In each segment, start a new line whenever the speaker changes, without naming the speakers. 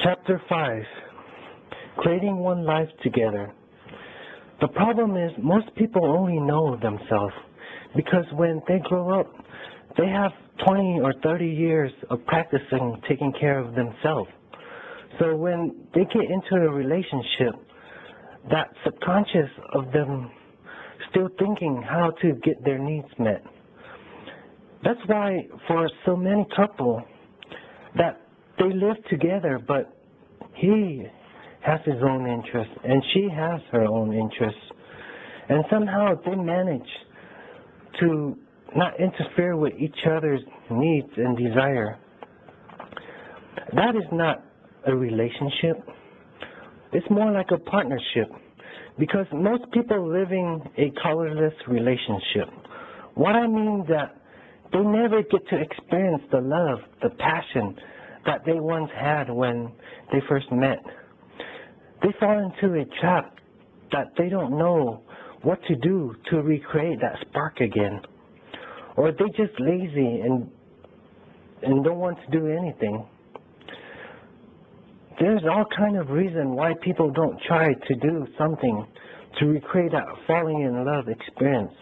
Chapter 5, Creating One Life Together. The problem is most people only know themselves because when they grow up, they have 20 or 30 years of practicing taking care of themselves. So when they get into a relationship, that subconscious of them still thinking how to get their needs met. That's why for so many couples that they live together, but he has his own interests and she has her own interests. And somehow they manage to not interfere with each other's needs and desire. That is not a relationship. It's more like a partnership, because most people living a colorless relationship. What I mean that they never get to experience the love, the passion that they once had when they first met. They fall into a trap that they don't know what to do to recreate that spark again. Or they're just lazy and don't want to do anything. There's all kind of reason why people don't try to do something to recreate that falling in love experience.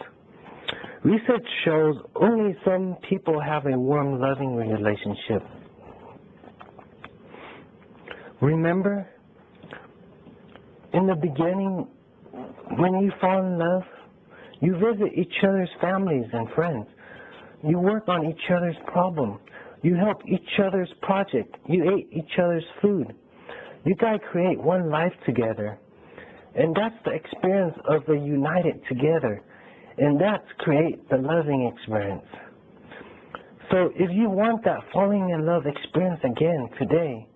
Research shows only some people have a warm, loving relationship. Remember, in the beginning, when you fall in love, you visit each other's families and friends. You work on each other's problem. You help each other's project. You ate each other's food. You guys create one life together. And that's the experience of the united together. And that's create the loving experience. So if you want that falling in love experience again today,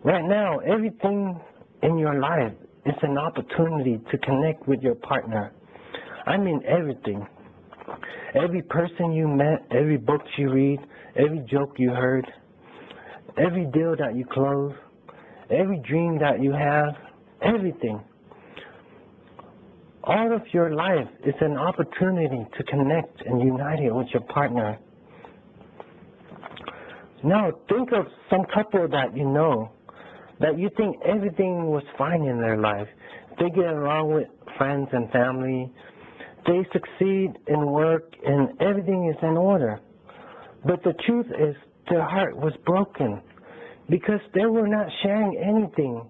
right now, everything in your life is an opportunity to connect with your partner. I mean everything. Every person you met, every book you read, every joke you heard, every deal that you close, every dream that you have, everything. All of your life is an opportunity to connect and unite it with your partner. Now think of some couple that you know, that you think everything was fine in their life. They get along with friends and family. They succeed in work and everything is in order. But the truth is their heart was broken because they were not sharing anything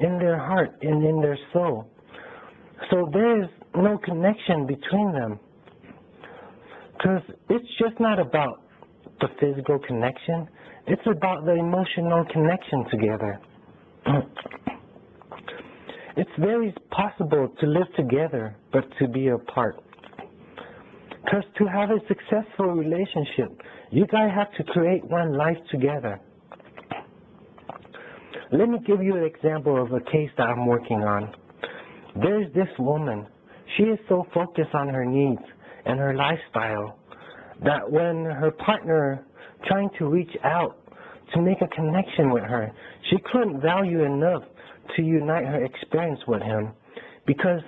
in their heart and in their soul. So there is no connection between them. Because it's just not about the physical connection. It's about the emotional connection together. It's very possible to live together, but to be apart. Because to have a successful relationship, you guys have to create one life together. Let me give you an example of a case that I'm working on. There's this woman. She is so focused on her needs and her lifestyle that when her partner trying to reach out to make a connection with her, she couldn't value enough to unite her experience with him, because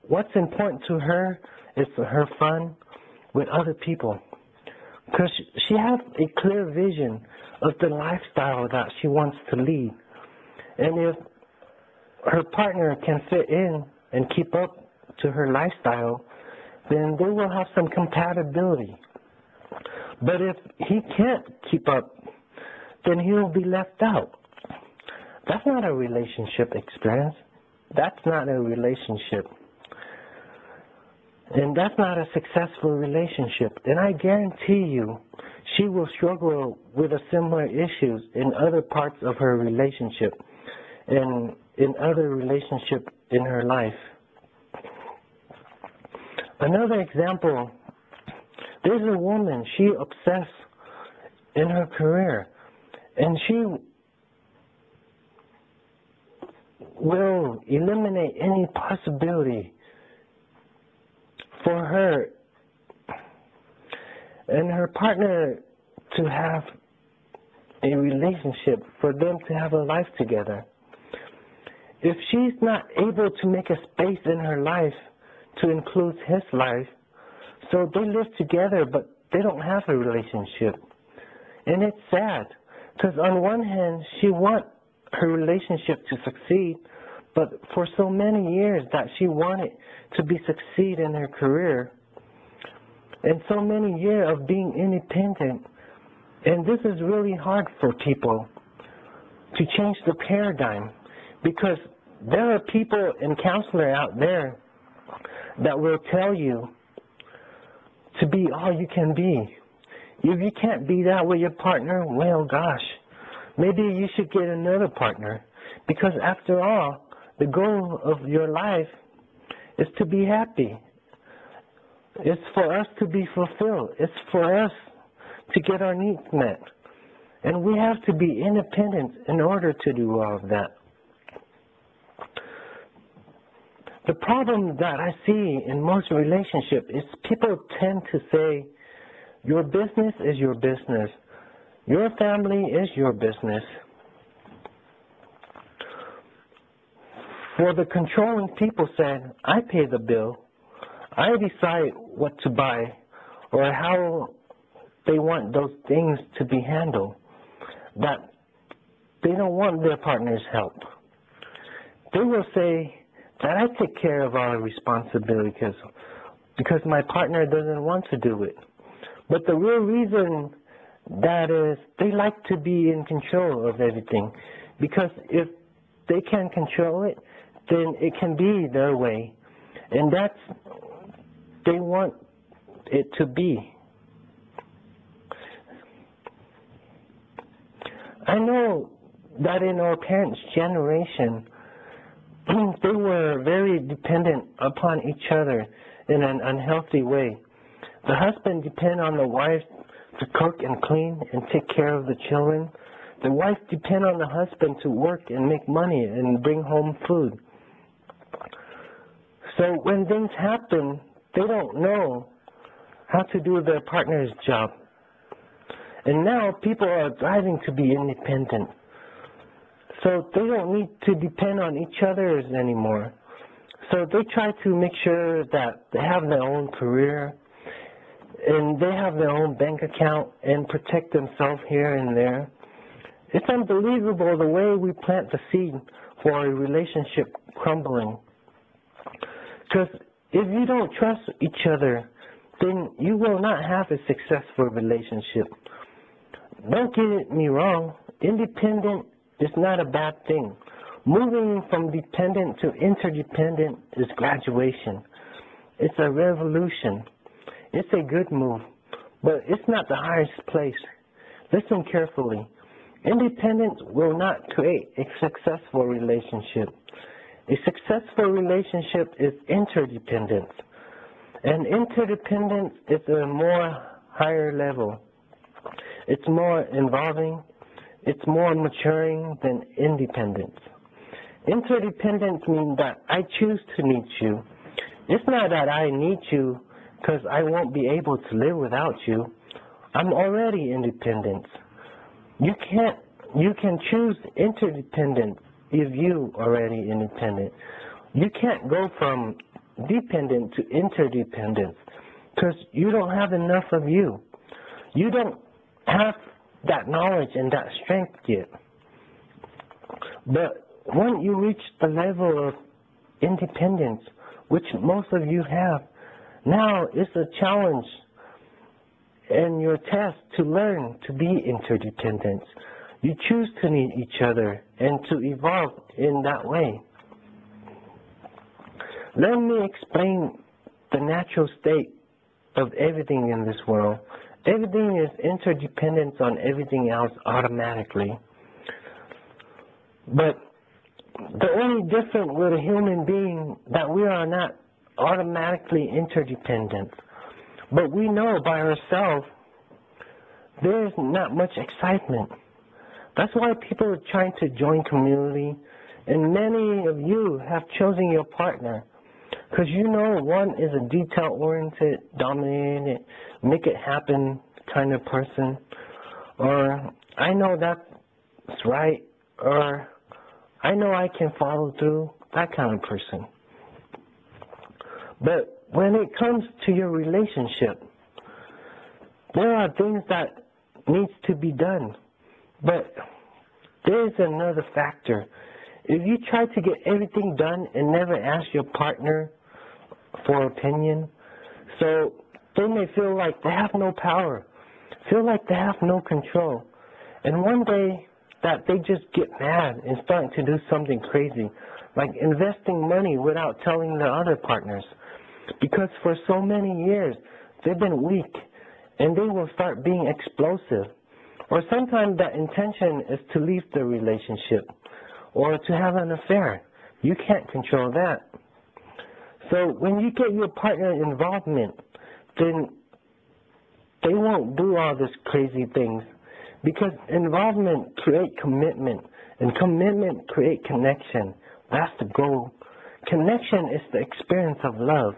what's important to her is her fun with other people. Because she has a clear vision of the lifestyle that she wants to lead. And if her partner can fit in and keep up to her lifestyle, then they will have some compatibility. But if he can't keep up, then he will be left out. That's not a relationship experience. That's not a relationship. And that's not a successful relationship. And I guarantee you, she will struggle with a similar issues in other parts of her relationship and in other relationships in her life. Another example, there's a woman, she obsessed in her career, and she will eliminate any possibility for her and her partner to have a relationship, for them to have a life together. If she's not able to make a space in her life to include his life, so they live together but they don't have a relationship. And it's sad, because on one hand, she wants her relationship to succeed, but for so many years that she wanted to succeed in her career, and so many years of being independent. And this is really hard for people to change the paradigm, because there are people and counselors out there that will tell you to be all you can be. If you can't be that with your partner, well, gosh, maybe you should get another partner, because after all, the goal of your life is to be happy. It's for us to be fulfilled. It's for us to get our needs met. And we have to be independent in order to do all of that. The problem that I see in most relationships is people tend to say, your business is your business. Your family is your business. For the controlling people said, I pay the bill. I decide what to buy or how they want those things to be handled. That they don't want their partner's help. They will say that I take care of all responsibilities because my partner doesn't want to do it. But the real reason that is they like to be in control of everything, because if they can control it, then it can be their way. And that's they want it to be. I know that in our parents' generation, they were very dependent upon each other in an unhealthy way. The husband depended on the wife to cook and clean and take care of the children. The wife depended on the husband to work and make money and bring home food. So when things happen, they don't know how to do their partner's job. And now people are driving to be independent. So they don't need to depend on each other anymore. So they try to make sure that they have their own career and they have their own bank account and protect themselves here and there. It's unbelievable the way we plant the seed for a relationship crumbling. Because if you don't trust each other, then you will not have a successful relationship. Don't get me wrong, independent is not a bad thing. Moving from dependent to interdependent is graduation. It's a revolution. It's a good move, but it's not the highest place. Listen carefully. Independence will not create a successful relationship. A successful relationship is interdependence. And interdependence is a more higher level. It's more involving, it's more maturing than independence. Interdependence means that I choose to need you. It's not that I need you because I won't be able to live without you. I'm already independent. You can choose interdependence if you already independent. You can't go from dependent to interdependence because you don't have enough of you. You don't have that knowledge and that strength yet. But when you reach the level of independence, which most of you have, now it's a challenge and your test to learn to be interdependent. You choose to need each other and to evolve in that way. Let me explain the natural state of everything in this world. Everything is interdependent on everything else automatically. But the only difference with a human being that we are not automatically interdependent. But we know by ourselves there is not much excitement. That's why people are trying to join community, and many of you have chosen your partner because you know one is a detail-oriented, dominated, make it happen kind of person, or I know that's right, or I know I can follow through, that kind of person. But when it comes to your relationship, there are things that needs to be done. But there is another factor. If you try to get everything done and never ask your partner for opinion, so they may feel like they have no power, feel like they have no control. And one day that they just get mad and start to do something crazy, like investing money without telling the other partners. Because for so many years, they've been weak, and they will start being explosive. Or sometimes that intention is to leave the relationship or to have an affair. You can't control that. So when you get your partner involvement, then they won't do all these crazy things, because involvement creates commitment, and commitment creates connection. That's the goal. Connection is the experience of love.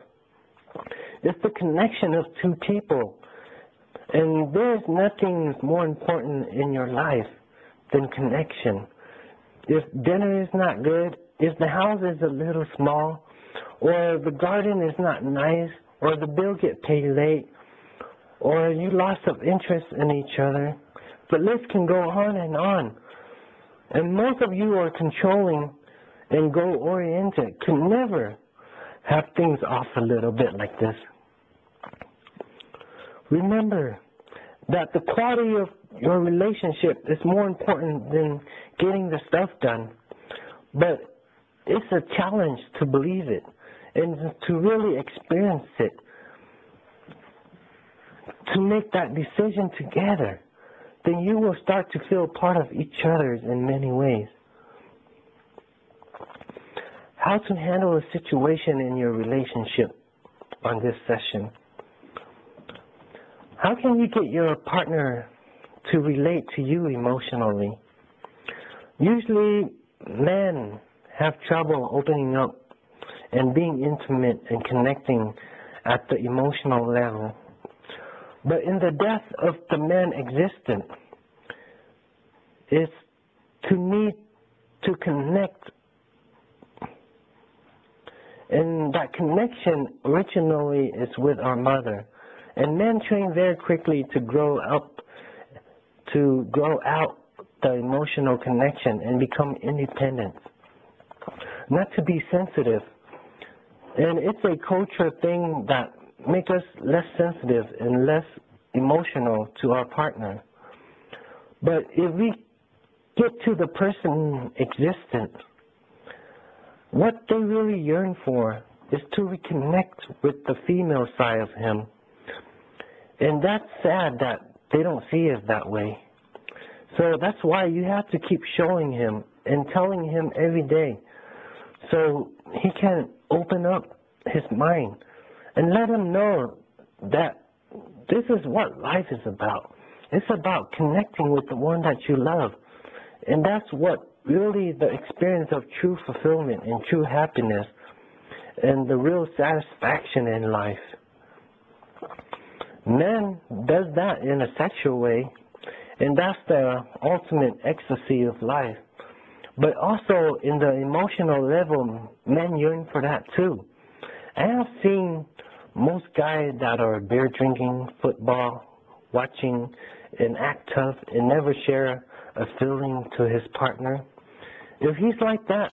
It's the connection of two people. And there's nothing more important in your life than connection. If dinner is not good, if the house is a little small, or the garden is not nice, or the bill get paid late, or you lost of interest in each other, the list can go on and on. And most of you are controlling and goal-oriented, could never have things off a little bit like this. Remember that the quality of your relationship is more important than getting the stuff done. But it's a challenge to believe it and to really experience it, to make that decision together. Then you will start to feel part of each other in many ways. How to handle a situation in your relationship on this session. How can you get your partner to relate to you emotionally? Usually, men have trouble opening up and being intimate and connecting at the emotional level. But in the depth of the man existence is to need to connect. And that connection originally is with our mother. And men train very quickly to grow out the emotional connection and become independent. Not to be sensitive. And it's a culture thing that makes us less sensitive and less emotional to our partner. But if we get to the person existent, what they really yearn for is to reconnect with the female side of him. And that's sad that they don't see it that way. So that's why you have to keep showing him and telling him every day so he can open up his mind and let him know that this is what life is about. It's about connecting with the one that you love. And that's what really the experience of true fulfillment and true happiness and the real satisfaction in life. Men does that in a sexual way, and that's the ultimate ecstasy of life. But also in the emotional level, men yearn for that too. I have seen most guys that are beer drinking, football watching, and act tough and never share a feeling to his partner. If he's like that,